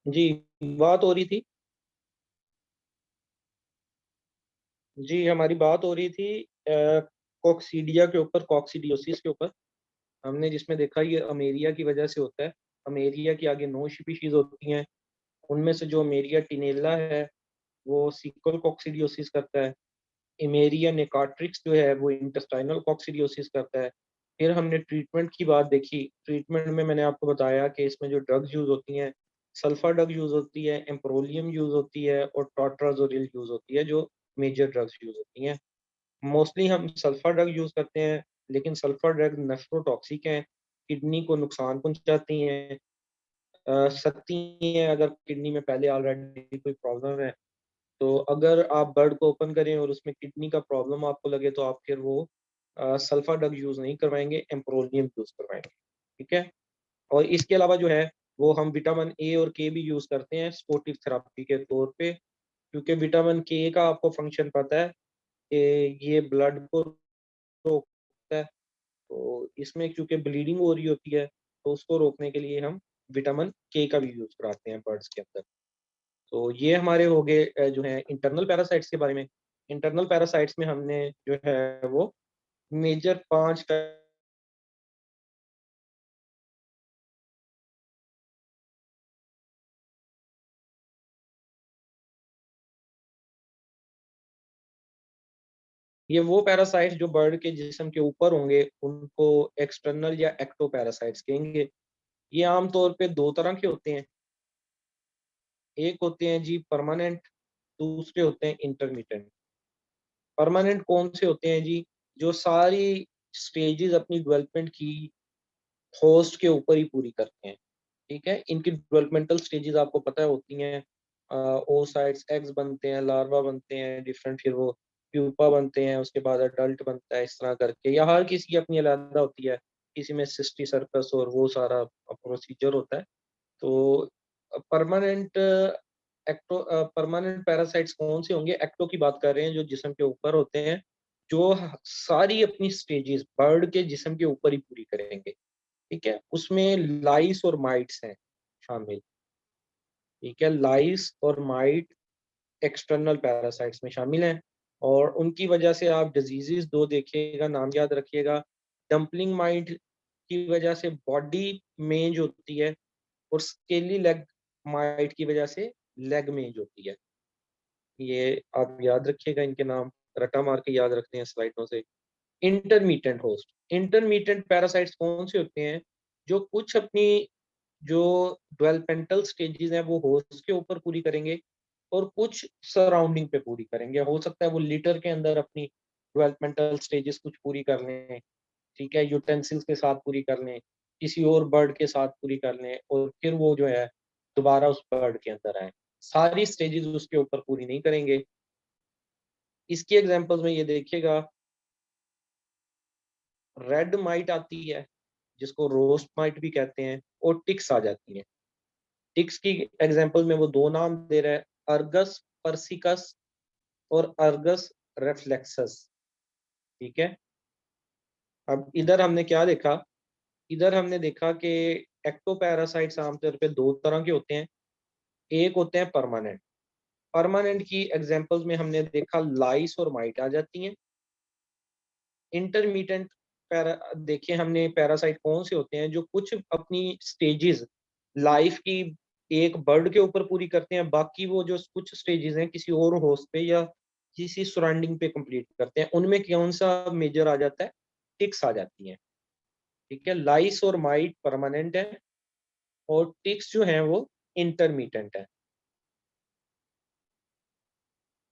जी, बात हो रही थी। जी, हमारी बात हो रही थी कॉक्सीडिया के ऊपर, कॉक्सीडियोसिस के ऊपर। हमने जिसमें देखा ये अमेरिया की वजह से होता है। अमेरिया की आगे 9 स्पीशीज़ होती हैं, उनमें से जो अमेरिया टिनेला है, वो सिकल कॉक्सीडियोसिस करता है। इमेरिया नेकाट्रिक्स जो है, वो इंटेस्टाइनल कॉक्सीडियोसिस करता है। फिर हमने ट्रीटमेंट की बात देखी। ट्रीटमेंट में मैंने आपको बताया कि इसमें जो ड्रग्स यूज़ होती हैं, सल्फा ड्रग यूज़ होती है, एम्प्रोलियम यूज़ होती है और टॉट्राज़ोलिल यूज़ होती है, जो मेजर ड्रग्स यूज़ होती हैं। मोस्टली हम सल्फा ड्रग यूज़ करते हैं, लेकिन सल्फा ड्रग नेफ्रोटॉक्सिक हैं, किडनी को नुकसान पहुँचाती हैं, सकती हैं अगर किडनी में पहले ऑलरेडी कोई प्रॉब्लम है। तो अगर आप ब्लड को ओपन करें और उसमें किडनी का प्रॉब्लम आपको लगे तो आप फिर वो सल्फा ड्रग यूज़ नहीं करवाएँगे, एम्प्रोलियम यूज़ करवाएँगे, ठीक है? और इसके अलावा जो है, वो हम विटामिन ए और के भी यूज़ करते हैं सपोर्टिव थेरेपी के तौर पे, क्योंकि विटामिन के का आपको फंक्शन पता है कि ये ब्लड को रोकता है। तो इसमें क्योंकि ब्लीडिंग हो रही होती है, तो उसको रोकने के लिए हम विटामिन के का भी यूज़ कराते हैं बर्ड्स के अंदर। तो ये हमारे हो गए जो है इंटरनल पैरासाइट्स के बारे में। इंटरनल पैरासाइट्स में हमने जो है वो मेजर 5 का ये वो पैरासाइट्स जो बर्ड के जिस्म के ऊपर होंगे, उनको एक्सटर्नल या एक्टो पैरासाइट्स कहेंगे। ये आम तौर पे 2 तरह के होते हैं। एक होते हैं जी परमानेंट, दूसरे होते हैं इंटरमिटेंट। परमानेंट कौन से होते हैं जी? जो सारी स्टेजेस अपनी डेवलपमेंट की होस्ट के ऊपर ही पूरी करते हैं, ठीक है? इनकी डेवलपमेंटल स्टेजेस आपको पता है होती हैं। oocytes एग्स बनते हैं, लार्वा बनते हैं, डिफरेंट फिर वो प्यूपा बनते हैं, उसके बाद अडल्ट बनता है, इस तरह करके या हर किसी की अपनी अलग होती है। किसी में सिस्टीसर्कस और वो सारा प्रोसीजर होता है। तो परमानेंट परमानेंट पैरासाइट्स कौन से होंगे? एक्टो की बात कर रहे हैं जो जिस्म के ऊपर होते हैं, जो सारी अपनी स्टेजेस बर्ड के जिस्म के ऊपर ही पूरी करेंगे। ठीक है? उसमें लाइस और माइट्स हैं शामिल, ठीक है? लाइस और माइट एक्सटर्नल पैरासाइट्स में शामिल हैं और उनकी वजह से आप डिजीज़ेज़ 2 देखिएगा, नाम याद रखिएगा। डंपलिंग माइट की वजह से बॉडी मेंज होती है और स्केली लेग माइट की वजह से लेग मेंज होती है। ये आप याद रखिएगा इनके नाम, रटा मार के याद रखते हैं स्लाइडों से। इंटरमिटेंट होस्ट, इंटरमिटेंट पैरासाइट्स कौन से होते हैं? जो कुछ अपनी जो डेवलपमेंटल स्टेजेस हैं वो होस्ट के ऊपर पूरी करेंगे और कुछ सराउंडिंग पे पूरी करेंगे। हो सकता है वो लिटर के अंदर अपनी डेवलपमेंटल स्टेजेस कुछ पूरी कर लें, ठीक है? यूटेंसिल्स के साथ पूरी कर लें, किसी और बर्ड के साथ पूरी कर लें और फिर वो जो है दोबारा उस बर्ड के अंदर आएँ। सारी स्टेजेस उसके ऊपर पूरी नहीं करेंगे। इसकी एग्ज़ाम्पल्स में ये देखिएगा, रेड माइट आती है, जिसको रोस्ट माइट भी कहते हैं और टिक्स आ जाती हैं। टिक्स की एग्जांपल में वो 2 नाम दे रहा है, अर्गस पर्सिकस और अर्गस रिफ्लेक्सस, ठीक है? अब इधर हमने क्या देखा? इधर हमने देखा कि एक्टोपैरासाइट्स आमतौर पे 2 तरह के होते हैं, एक होते हैं परमानेंट। परमानेंट की एग्जांपल्स में हमने देखा लाइस और माइट आ जाती हैं। इंटरमिटेंट पैरा देखे हमने पैरासाइट कौन से होते हैं जो कुछ अपनी स्टेजेस लाइफ की एक बर्ड के ऊपर पूरी करते हैं, बाकी वो जो कुछ स्टेजेस हैं किसी और होस्ट पे या किसी सराउंडिंग पे कंप्लीट करते हैं, उनमें कौन सा मेजर आ जाता है? टिक्स आ जाती हैं, ठीक है? लाइस और माइट परमानेंट है और टिक्स जो हैं वो इंटरमिटेंट है।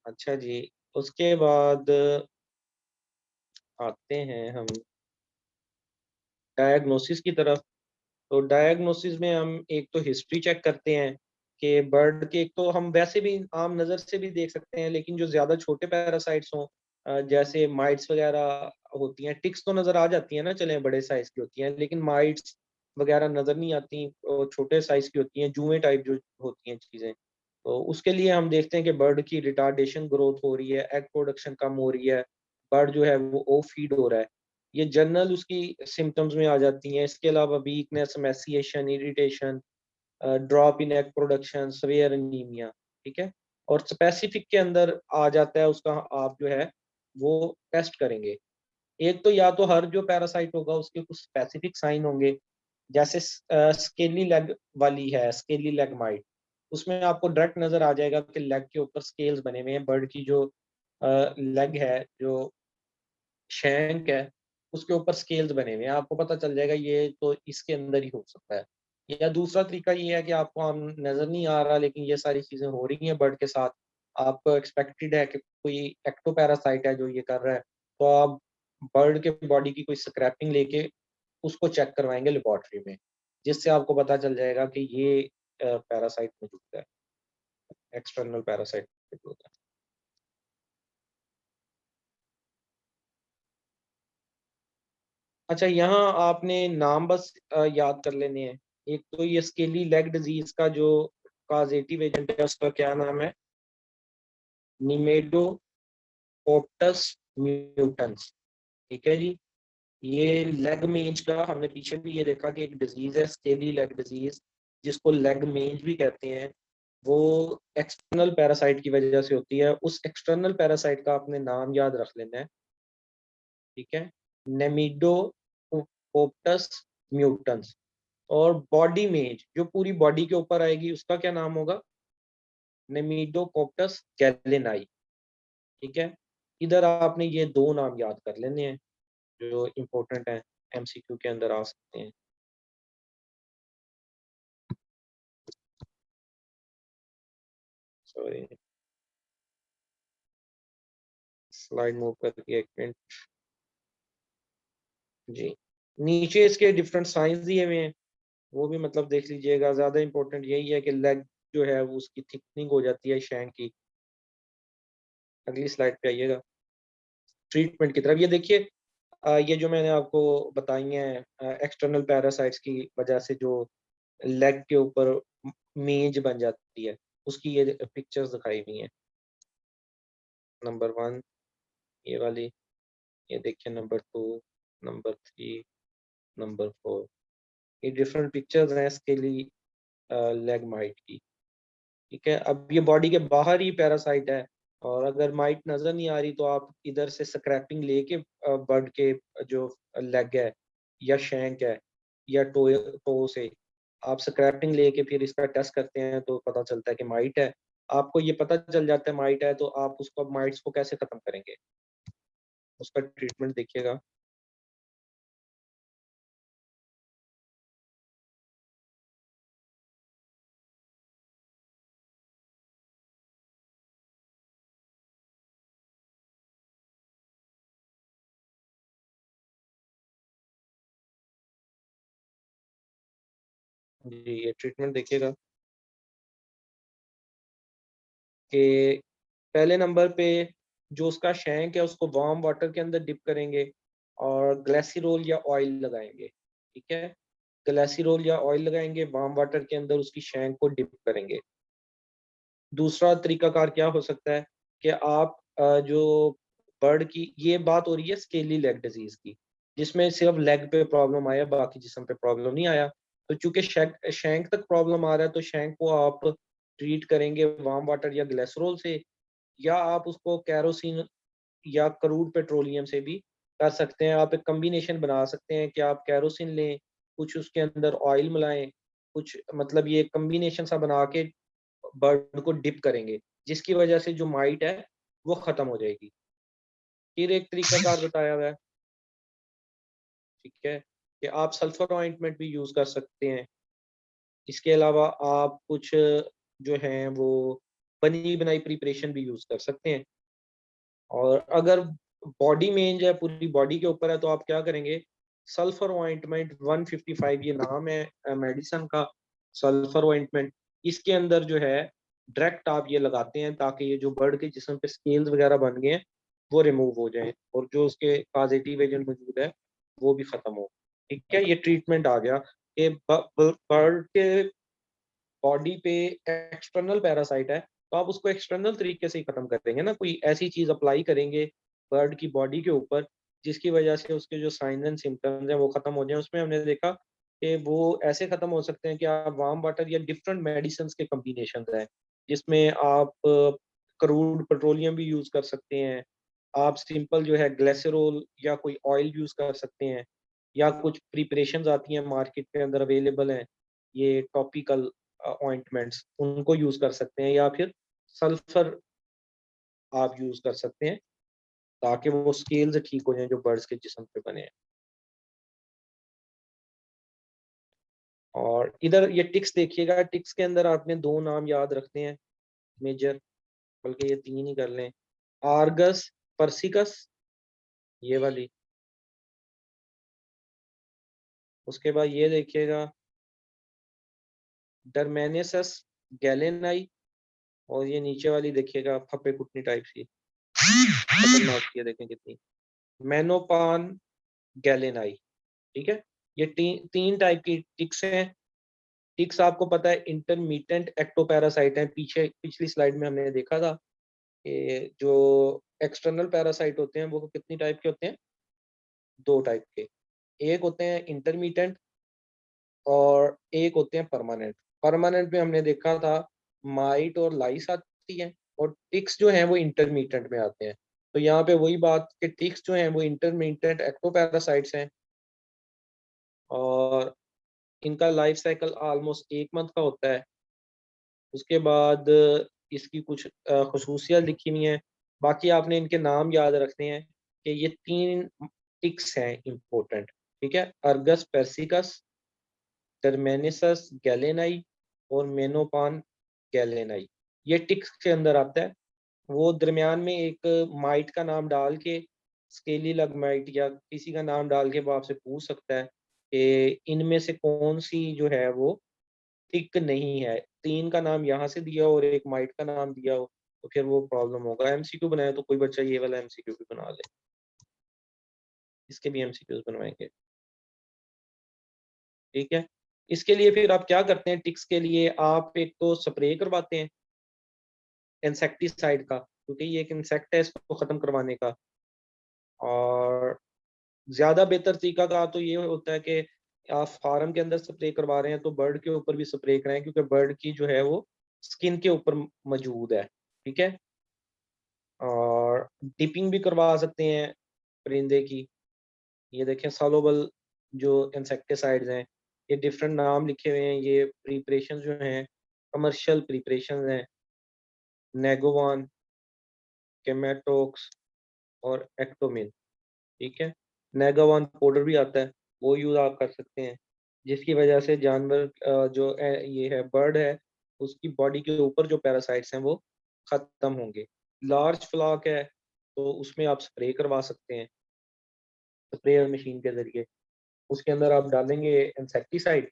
अच्छा जी, उसके बाद आते हैं हम डायग्नोसिस की तरफ। तो डायग्नोसिस में हम एक तो हिस्ट्री चेक करते हैं कि बर्ड के, एक तो हम वैसे भी आम नज़र से भी देख सकते हैं, लेकिन जो ज़्यादा छोटे पैरासाइट्स हों, जैसे माइट्स वगैरह होती हैं, टिक्स तो नज़र आ जाती हैं ना, चलें बड़े साइज़ की होती हैं, लेकिन माइट्स वगैरह नज़र नहीं आती, छोटे साइज़ की होती हैं, जुएँ टाइप जो होती हैं चीज़ें। तो उसके लिए हम देखते हैं कि बर्ड की रिटार्डेशन ग्रोथ हो रही है, एग प्रोडक्शन कम हो रही है, बर्ड जो है वो ओवर फीड हो रहा है। ये जनरल उसकी सिम्पटम्स में आ जाती हैं। इसके अलावा weakness, emaciation, irritation, drop in egg production, severe anaemia, ठीक है। और स्पेसिफिक के अंदर आ जाता है उसका, आप जो है वो टेस्ट करेंगे। एक तो या तो हर जो पैरासाइट होगा उसके कुछ स्पेसिफिक साइन होंगे, जैसे स्केली लेग वाली है, स्केली लेग माइट, उसमें आपको डायरेक्ट नजर आ जाएगा कि लेग के ऊपर स्केल्स बने हुए हैं। बर्ड की जो लेग है, जो शैंक है, उसके ऊपर स्केल्स बने हुए हैं, आपको पता चल जाएगा ये तो इसके अंदर ही हो सकता है। या दूसरा तरीका ये है कि आपको आम नजर नहीं आ रहा, लेकिन ये सारी चीजें हो रही हैं बर्ड के साथ, आपको एक्सपेक्टेड है कि कोई एक्टोपैरासाइट है जो ये कर रहा है, तो आप बर्ड के बॉडी की कोई स्क्रैपिंग लेके उसको चेक करवाएंगे लेबोरेटरी में, जिससे आपको पता चल जाएगा कि ये पैरासाइट मौजूद है, एक्सटर्नल पैरासाइट मौजूद है। अच्छा, यहाँ आपने नाम बस याद कर लेने हैं। एक तो ये स्केली लेग डिजीज का जो काजेटिव एजेंट है उसका क्या नाम है, निमेडोकोप्टस म्यूटेंस, ठीक है जी। ये लेग मेंज का हमने पीछे भी ये देखा कि एक डिजीज है स्केली लेग डिजीज, जिसको लेग मेंज भी कहते हैं। वो एक्सटर्नल पैरासाइट की वजह से होती है। उस एक्सटर्नल पैरासाइट का आपने नाम याद रख लेना है, ठीक है, नेमिडोकोप्टस म्यूटेंस। और बॉडी मेज जो पूरी बॉडी के ऊपर आएगी उसका क्या नाम होगा, नेमिडोकोप्टस गैलेनाई, ठीक है। इधर आपने ये दो नाम याद कर लेने हैं जो इम्पोर्टेंट है, एमसीक्यू के अंदर आ सकते हैं। सॉरी, स्लाइड मूव करके एक मिनट जी। नीचे इसके डिफरेंट साइंस दिए हुए हैं, वो भी मतलब देख लीजिएगा। ज्यादा इम्पोर्टेंट यही है कि लेग जो है वो उसकी थिकनिंग हो जाती है शैंक की। अगली स्लाइड पे आइएगा, ट्रीटमेंट की तरफ। ये देखिए, ये जो मैंने आपको बताई हैं एक्सटर्नल पैरासाइट्स की वजह से जो लेग के ऊपर मेज बन जाती है, उसकी ये पिक्चर्स दिखाई हुई हैं। नंबर 1 ये वाली, ये देखिए नंबर 2, नंबर 3, नंबर 4। ये डिफरेंट पिक्चर्स हैं इसके लिए लेग माइट की, ठीक है। अब ये बॉडी के बाहर ही पैरासाइट है, और अगर माइट नजर नहीं आ रही तो आप इधर से स्क्रैपिंग लेके बर्ड के जो लेग है या शैंक है या टो से आप स्क्रैपिंग लेके फिर इसका टेस्ट करते हैं, तो पता चलता है कि माइट है। आपको ये पता चल जाता है माइट है, तो आप उसको माइट्स को कैसे खत्म करेंगे, उसका ट्रीटमेंट देखिएगा। जी, ये ट्रीटमेंट देखिएगा कि पहले नंबर पे जो उसका शैंक है उसको वार्म वाटर के अंदर डिप करेंगे और ग्लेसिरोल या ऑयल लगाएंगे, ठीक है। ग्लेसिरोल या ऑयल लगाएंगे, वार्म वाटर के अंदर उसकी शैंक को डिप करेंगे। दूसरा तरीकाकार क्या हो सकता है कि आप जो बर्ड की, ये बात हो रही है स्केली लेग डिजीज की, जिसमें सिर्फ लेग पे प्रॉब्लम आया, बाकी जिस्म पे प्रॉब्लम नहीं आया। तो चूंकि शैंक तक प्रॉब्लम आ रहा है, तो शैंक को आप ट्रीट करेंगे वार्म वाटर या ग्लेसरोल से, या आप उसको कैरोसिन या क्रूड पेट्रोलियम से भी कर सकते हैं। आप एक कम्बिनेशन बना सकते हैं कि आप कैरोसिन लें, कुछ उसके अंदर ऑयल मिलाएं, कुछ मतलब ये कम्बिनेशन सा बना के बर्ड को डिप करेंगे, जिसकी वजह से जो माइट है वो खत्म हो जाएगी। फिर एक तरीकाकार बताया हुआ है, ठीक है, कि आप सल्फर ऑइंटमेंट भी यूज कर सकते हैं। इसके अलावा आप कुछ जो है वो बनी बनाई प्रिपरेशन भी यूज कर सकते हैं। और अगर बॉडी मेंज है, पूरी बॉडी के ऊपर है, तो आप क्या करेंगे, सल्फर ऑइंटमेंट 155 ये नाम है मेडिसन का, सल्फर ऑइंटमेंट। इसके अंदर जो है डायरेक्ट आप ये लगाते हैं ताकि ये जो बर्ड के जिस्म पे स्केल्स वगैरह बन गए हैं वो रिमूव हो जाए, और जो उसके पॉजिटिव एजेंट मौजूद है वो भी खत्म हो। ठीक है, ये ट्रीटमेंट आ गया कि बर्ड के बॉडी पे एक्सटर्नल पैरासाइट है, तो आप उसको एक्सटर्नल तरीके से ही खत्म कर देंगे ना, कोई ऐसी चीज अप्लाई करेंगे बर्ड की बॉडी के ऊपर जिसकी वजह से उसके जो साइंस एंड सिम्टम्स हैं वो खत्म हो जाए। उसमें हमने देखा कि वो ऐसे ख़त्म हो सकते हैं कि आप वार्म वाटर या डिफरेंट मेडिसिन्स के कॉम्बिनेशंस हैं, जिसमें आप क्रूड पेट्रोलियम भी यूज़ कर सकते हैं। आप सिंपल जो है ग्लिसरॉल या कोई ऑयल यूज़ कर सकते हैं, या कुछ प्रिपरेशंस आती हैं मार्केट के अंदर अवेलेबल हैं, ये टॉपिकल ऑइंटमेंट्स उनको यूज़ कर सकते हैं, या फिर सल्फर आप यूज़ कर सकते हैं, ताकि वो स्केल्स ठीक हो जाएँ जो बर्ड्स के जिस्म पे बने हैं। और इधर ये टिक्स देखिएगा, टिक्स के अंदर आपने 2 नाम याद रखने हैं मेजर, बल्कि ये 3 ही कर लें। आर्गस पर्सिकस, ये वाली। उसके बाद ये देखिएगा डरमेनेसस गैलेनाई, और ये नीचे वाली देखिएगा फप्पे-कुटनी टाइप सी, खतरनाक सी है देखें कितनी। मेनोपान गैलेनाई, ठीक है? ये 3 टाइप की टिक्स हैं। टिक्स आपको पता है इंटरमिटेंट एक्टोपैरासाइट हैं। पीछे पिछली स्लाइड में हमने देखा था कि जो एक्सटर्नल पैरासाइट होते हैं वो कितनी टाइप के होते हैं? 2 टाइप के। एक होते हैं इंटरमिटेंट और एक होते हैं परमानेंट। परमानेंट में हमने देखा था माइट और लाइस आती है, और टिक्स जो हैं वो इंटरमिटेंट में आते हैं। तो यहाँ पे वही बात कि टिक्स जो हैं वो इंटरमिटेंट एक्टोपैरासाइट्स हैं, और इनका लाइफ साइकिल ऑलमोस्ट 1 मंथ का होता है। उसके बाद इसकी कुछ ख़ुसूसियत लिखी हुई हैं। बाकी आपने इनके नाम याद रखने हैं कि ये 3 टिक्स हैं इम्पोर्टेंट, ठीक है? अर्गस पेर्सिकस, टर्मेनिसस गैलेनाई और मेनोपान गैलेनाई। ये टिक्स के अंदर आता है। वो दरमियान में एक माइट का नाम डाल के, स्केली लग माइट या किसी का नाम डाल के वो आपसे पूछ सकता है कि इनमें से कौन-सी जो है वो टिक नहीं है। 3 का नाम यहाँ से दिया हो और एक माइट का नाम दिया हो, तो फिर वो प्रॉब्लम होगा। एमसीक्यू बनाया तो कोई बच्चा ये वाला एमसीक्यू भी बना ले। इसके भी एमसीक्यूज़ बनवाएँगे, ठीक है? इसके लिए फिर आप क्या करते हैं, टिक्स के लिए आप एक तो स्प्रे करवाते हैं इंसेक्टिसाइड का, क्योंकि ये एक इंसेक्ट है इसको खत्म करवाने का। और ज़्यादा बेहतर तरीका का तो ये होता है कि आप फार्म के अंदर स्प्रे करवा रहे हैं तो बर्ड के ऊपर भी स्प्रे कराएँ, क्योंकि बर्ड की जो है वो स्किन के ऊपर मौजूद है, ठीक है? और डिपिंग भी करवा सकते हैं परिंदे की। ये देखें सॉल्युबल जो इंसेक्टिसाइड्स हैं, ये डिफरेंट नाम लिखे हुए हैं, ये प्रिपरेशन जो हैं कमर्शियल प्रिपरेशंस हैं, नेगोवान, केमेटोक्स और एक्टोमिन, ठीक है? नेगावान पाउडर भी आता है, वो यूज़ आप कर सकते हैं, जिसकी वजह से जानवर जो ये है बर्ड है, उसकी बॉडी के ऊपर जो पैरासाइट्स हैं वो ख़त्म होंगे। लार्ज फ्लॉक है, तो उसमें आप स्प्रे करवा सकते हैं, स्प्रेयर मशीन के ज़रिए। उसके अंदर आप डालेंगे इंसेक्टिसाइड,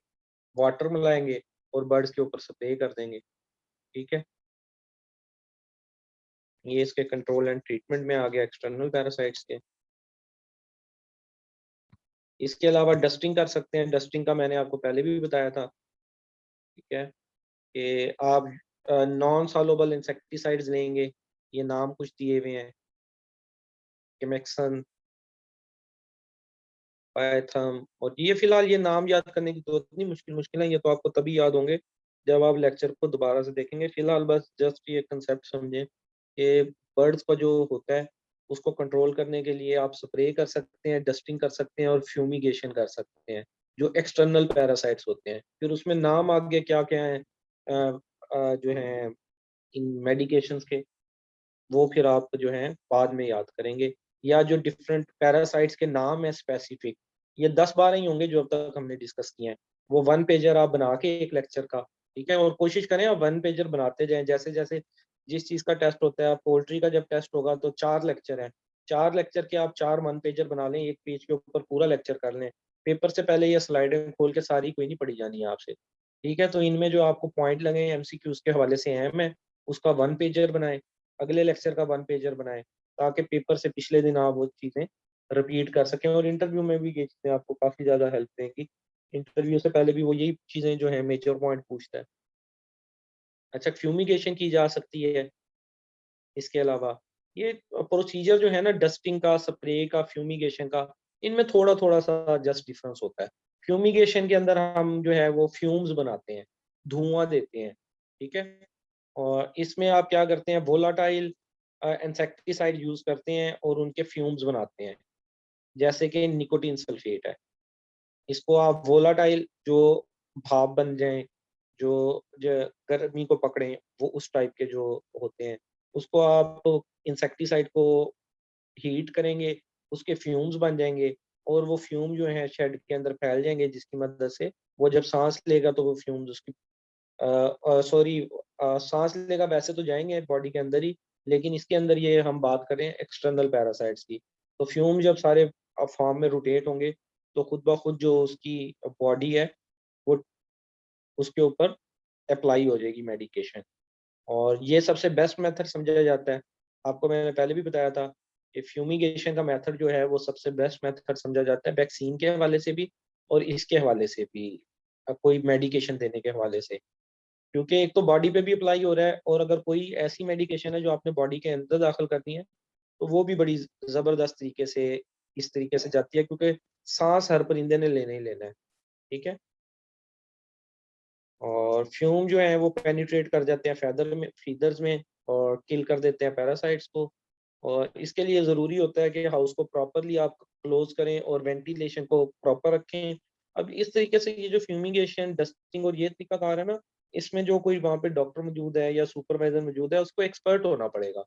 वाटर मिलाएँगे और बर्ड्स के ऊपर स्प्रे कर देंगे, ठीक है? ये इसके कंट्रोल एंड ट्रीटमेंट में आ गया एक्सटर्नल पैरासाइट्स के। इसके अलावा डस्टिंग कर सकते हैं, डस्टिंग का मैंने आपको पहले भी बताया था, ठीक है? कि आप नॉन सॉल्युबल इंसेक्टिसाइड्स लेंगे, ये नाम कुछ दिए हुए हैं, केमेक्सन, पायथम, और ये फिलहाल ये नाम याद करने की तो इतनी मुश्किल है, ये तो आपको तभी याद होंगे जब आप लेक्चर को दोबारा से देखेंगे। फिलहाल बस जस्ट ये कंसेप्ट समझें कि बर्ड्स का जो होता है उसको कंट्रोल करने के लिए आप स्प्रे कर सकते हैं, डस्टिंग कर सकते हैं और फ्यूमिगेशन कर सकते हैं, जो एक्सटर्नल पैरासाइट्स होते हैं। फिर उसमें नाम आगे क्या-क्या हैं जो हैं इन मेडिकेशंस के, वो फिर आप जो हैं बाद में याद करेंगे, या जो डिफरेंट पैरासाइट्स के नाम हैं स्पेसिफिक, ये 10-12 ही होंगे जो अब तक हमने डिस्कस किए हैं। वो 1 पेजर आप बना के एक लेक्चर का, ठीक है? और कोशिश करें आप 1 पेजर बनाते जाएँ, जैसे-जैसे जिस चीज़ का टेस्ट होता है, पोल्ट्री का जब टेस्ट होगा तो 4 लेक्चर हैं। 4 लेक्चर के आप 4 1 पेजर बना लें, 1 पेज के ऊपर पूरा लेक्चर कर लें। पेपर से पहले ये स्लाइडें खोल के सारी कोई नहीं पढ़ी जानी है आपसे, ठीक है? तो इनमें जो आपको पॉइंट लगे एमसीक्यूज़ के हवाले से अहम है, उसका 1 पेजर बनाएँ। अगले लेक्चर का 1 पेजर बनाएँ, ताकि पेपर से पिछले दिन आप वो चीज़ें रिपीट कर सकें, और इंटरव्यू में भी ये चीज़ें आपको काफ़ी ज़्यादा हेल्प देंगी। इंटरव्यू से पहले भी वो यही चीज़ें जो हैं मेजर पॉइंट पूछता है। अच्छा, फ्यूमिगेशन की जा सकती है इसके अलावा। ये प्रोसीजर जो है ना डस्टिंग का, स्प्रे का, फ्यूमिगेशन का, इनमें थोड़ा-थोड़ा सा जस्ट डिफरेंस होता है। फ्यूमिगेशन के अंदर हम जो है वो फ्यूम्स बनाते हैं, धुआं देते हैं, ठीक है। और इसमें आप क्या करते हैं, वोलाटाइल इंसेक्टिसाइड यूज करते हैं और उनके फ्यूम्स बनाते हैं, जैसे कि निकोटीन सल्फेट है। इसको आप वोलाटाइल जो भाप बन जाएं, जो गर्मी को पकड़ें, वो उस टाइप के जो होते हैं, उसको आप इंसेक्टिसाइड को हीट करेंगे, उसके फ्यूम्स बन जाएंगे और वो फ्यूम जो है शेड के अंदर फैल जाएंगे, जिसकी मदद से वो जब सांस लेगा तो वो फ्यूम्स उसकी सॉरी सांस लेगा वैसे तो जाएंगे बॉडी के अंदर ही, लेकिन इसके अंदर ये हम बात करें एक्सटर्नल पैरासाइट्स की, तो फ्यूम जब सारे फॉर्म में रोटेट होंगे तो खुद ब खुद जो उसकी बॉडी है वो उसके ऊपर अप्लाई हो जाएगी मेडिकेशन। और ये सबसे बेस्ट मेथड समझा जाता है। आपको मैंने पहले भी बताया था कि फ्यूमिगेशन का मेथड जो है वो सबसे बेस्ट मेथड समझा जाता है वैक्सीन के हवाले से भी और इसके हवाले से भी, कोई मेडिकेशन देने के हवाले से, क्योंकि एक तो बॉडी पे भी अप्लाई हो रहा है और अगर कोई ऐसी मेडिकेशन है जो आपने बॉडी के अंदर दाखिल करनी है तो वो भी बड़ी ज़बरदस्त तरीके से इस तरीके से जाती है, क्योंकि सांस हर परिंदे ने लेना ही लेना है, ठीक है। और फ्यूम जो है वो पेनिट्रेट कर जाते हैं फीदर्स में और किल कर देते हैं पैरासाइट्स को। और इसके लिए ज़रूरी होता है कि हाउस को प्रॉपरली आप क्लोज करें और वेंटिलेशन को प्रॉपर रखें। अब इस तरीके से ये जो फ्यूमिगेशन, डस्टिंग और ये तरीकाकार है ना, इसमें जो कोई वहाँ पे डॉक्टर मौजूद है या सुपरवाइजर मौजूद है, उसको एक्सपर्ट होना पड़ेगा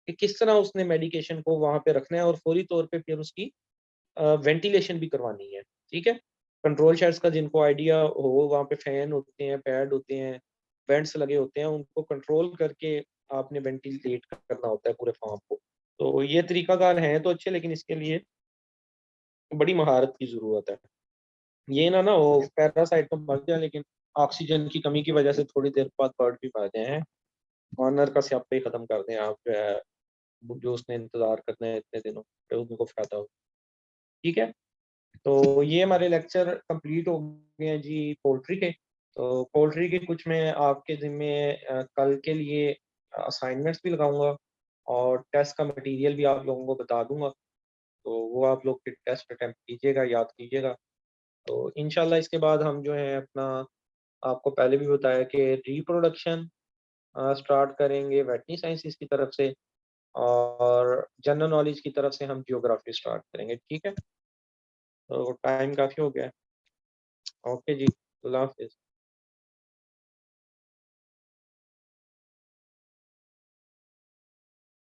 कि किस तरह उसने मेडिकेशन को वहाँ पे रखना है और फौरी तौर पे फिर उसकी वेंटिलेशन भी करवानी है, ठीक है। कंट्रोल शेड्स का जिनको आइडिया हो, वहाँ पे फैन होते हैं, पैड होते हैं, वेंट्स लगे होते हैं, उनको कंट्रोल करके आपने वेंटिलेट करना होता है पूरे फार्म को। तो ये तरीकाकार हैं तो अच्छे, लेकिन इसके लिए बड़ी महारत की ज़रूरत है। ये ना हो पैरासाइट तो मर जाए, लेकिन ऑक्सीजन की कमी की वजह से थोड़ी देर बाद बर्ड भी मर जाए हैं, ऑनर का स्यापा ही खत्म कर दें आप, जो है जो उसने इंतजार करना है इतने दिनों, तो उनको फायदा हो, ठीक है। तो ये हमारे लेक्चर कंप्लीट हो गए हैं जी पोल्ट्री के। तो पोल्ट्री के कुछ मैं आपके ज़िम्मे कल के लिए असाइनमेंट्स भी लगाऊंगा और टेस्ट का मटेरियल भी आप लोगों को बता दूंगा, तो वो आप लोग फिर टेस्ट अटेम्प्ट कीजिएगा, याद कीजिएगा। तो इंशाल्लाह इसके बाद हम जो है अपना, आपको पहले भी बताया कि रिप्रोडक्शन स्टार्ट करेंगे वेटनी साइंसेस की तरफ से, और जनरल नॉलेज की तरफ से हम जियोग्राफी स्टार्ट करेंगे, ठीक है। तो टाइम काफ़ी हो गया है। ओके जी, अल्लाह हाफिज़।